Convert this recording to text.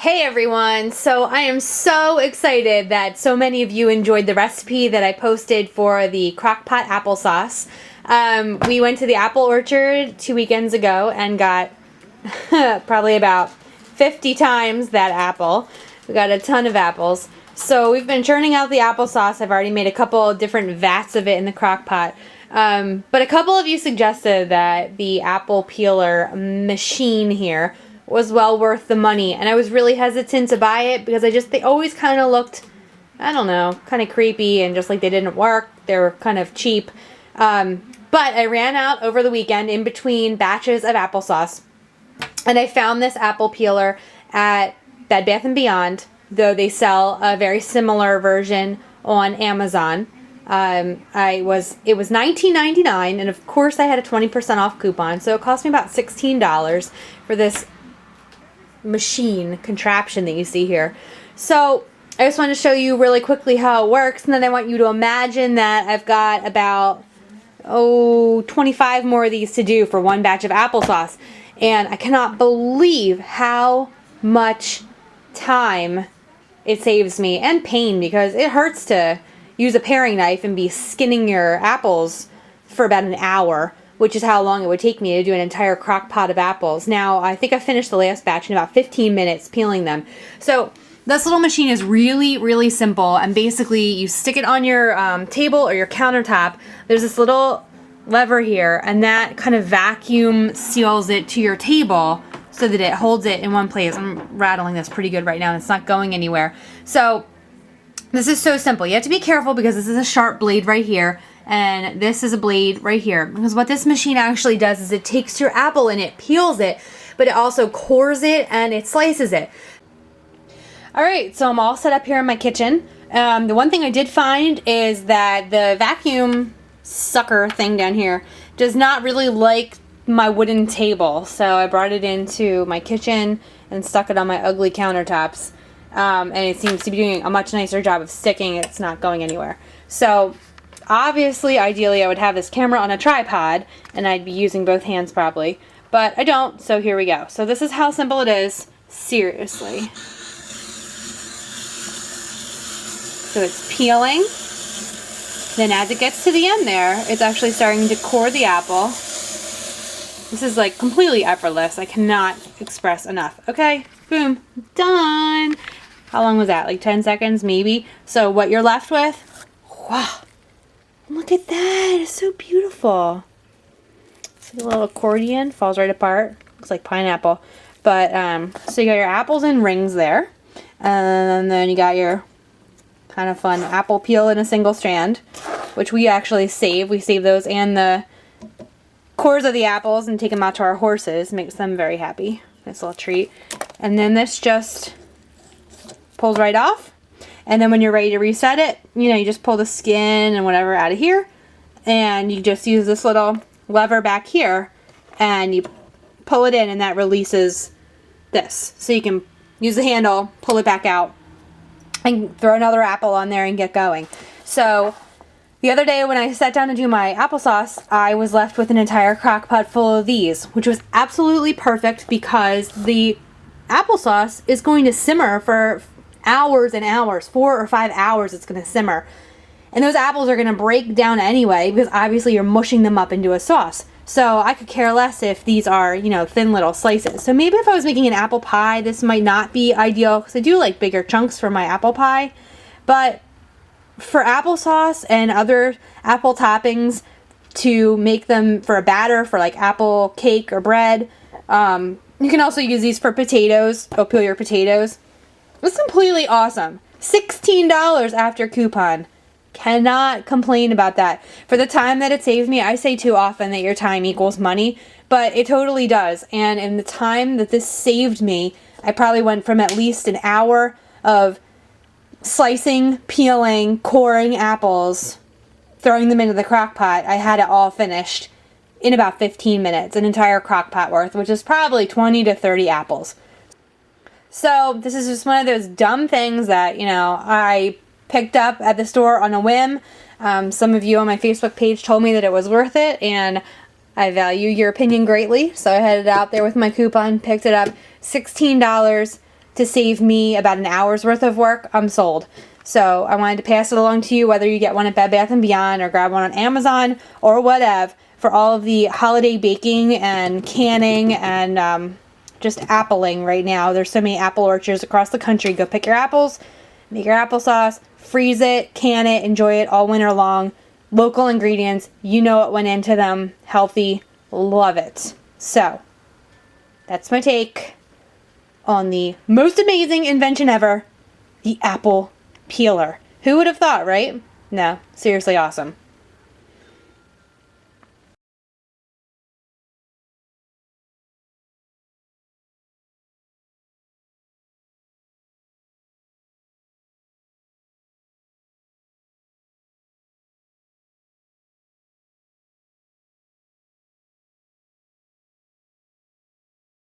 Hey everyone! So I am so excited that so many of you enjoyed the recipe that I posted for the crock-pot applesauce. We went to the apple orchard 2 weekends ago and got probably about 50 times that apple. We got a ton of apples. So we've been churning out the applesauce. I've already made a couple different vats of it in the crock-pot. But a couple of you suggested that the apple peeler machine here was well worth the money, and I was really hesitant to buy it because they always kind of looked, I don't know, kind of creepy and just like they didn't work. They were kind of cheap. But I ran out over the weekend in between batches of applesauce, and I found this apple peeler at Bed Bath & Beyond, though they sell a very similar version on Amazon. It was $19.99, and of course I had a 20% off coupon, so it cost me about $16 for this machine contraption that you see here. So I just want to show you really quickly how it works, and then I want you to imagine that I've got about 25 more of these to do for one batch of applesauce, and I cannot believe how much time it saves me and pain, because it hurts to use a paring knife and be skinning your apples for about an hour, which is how long it would take me to do an entire crock pot of apples. Now, I think I finished the last batch in about 15 minutes peeling them. So this little machine is really, really simple, and basically you stick it on your table or your countertop. There's this little lever here, and that kind of vacuum seals it to your table so that it holds it in one place. I'm rattling this pretty good right now, and it's not going anywhere. So this is so simple. You have to be careful because this is a sharp blade right here, and this is a blade right here. Because what this machine actually does is it takes your apple and it peels it, but it also cores it and it slices it. Alright, so I'm all set up here in my kitchen. The one thing I did find is that the vacuum sucker thing down here does not really like my wooden table. So I brought it into my kitchen and stuck it on my ugly countertops. And it seems to be doing a much nicer job of sticking. It's not going anywhere. So obviously, ideally, I would have this camera on a tripod, and I'd be using both hands probably, but I don't, so here we go. So this is how simple it is, seriously. So it's peeling, then as it gets to the end there, it's actually starting to core the apple. This is like completely effortless. I cannot express enough. Okay, boom, done. How long was that? Like 10 seconds, maybe? So what you're left with, wow. Look at that, it's so beautiful. See the little accordion, falls right apart. Looks like pineapple. But, so you got your apples in rings there. And then you got your kind of fun apple peel in a single strand, which we actually save. We save those and the cores of the apples and take them out to our horses. Makes them very happy. Nice little treat. And then this just pulls right off. And then when you're ready to reset it, you just pull the skin and whatever out of here, and you just use this little lever back here, and you pull it in, and that releases this. So you can use the handle, pull it back out, and throw another apple on there and get going. So the other day when I sat down to do my applesauce, I was left with an entire crock pot full of these, which was absolutely perfect because the applesauce is going to simmer for hours and hours, 4 or 5 hours it's going to simmer. And those apples are going to break down anyway because obviously you're mushing them up into a sauce. So I could care less if these are, thin little slices. So maybe if I was making an apple pie, this might not be ideal because I do like bigger chunks for my apple pie. But for applesauce and other apple toppings, to make them for a batter for like apple cake or bread, you can also use these for potatoes. Go peel your potatoes. It's completely awesome. $16 after coupon. Cannot complain about that. For the time that it saves me, I say too often that your time equals money, but it totally does. And in the time that this saved me, I probably went from at least an hour of slicing, peeling, coring apples, throwing them into the crock pot. I had it all finished in about 15 minutes, an entire crock pot worth, which is probably 20 to 30 apples. So this is just one of those dumb things that, I picked up at the store on a whim. Some of you on my Facebook page told me that it was worth it, and I value your opinion greatly. So I headed out there with my coupon, picked it up, $16. to save me about an hour's worth of work, I'm sold. So I wanted to pass it along to you, whether you get one at Bed Bath & Beyond or grab one on Amazon or whatever, for all of the holiday baking and canning and just appling right now. There's so many apple orchards across the country. Go pick your apples, make your applesauce, freeze it, can it, enjoy it all winter long. Local ingredients, you know what went into them, healthy, love it. So, that's my take on the most amazing invention ever, the apple peeler. Who would have thought, right? No, seriously awesome.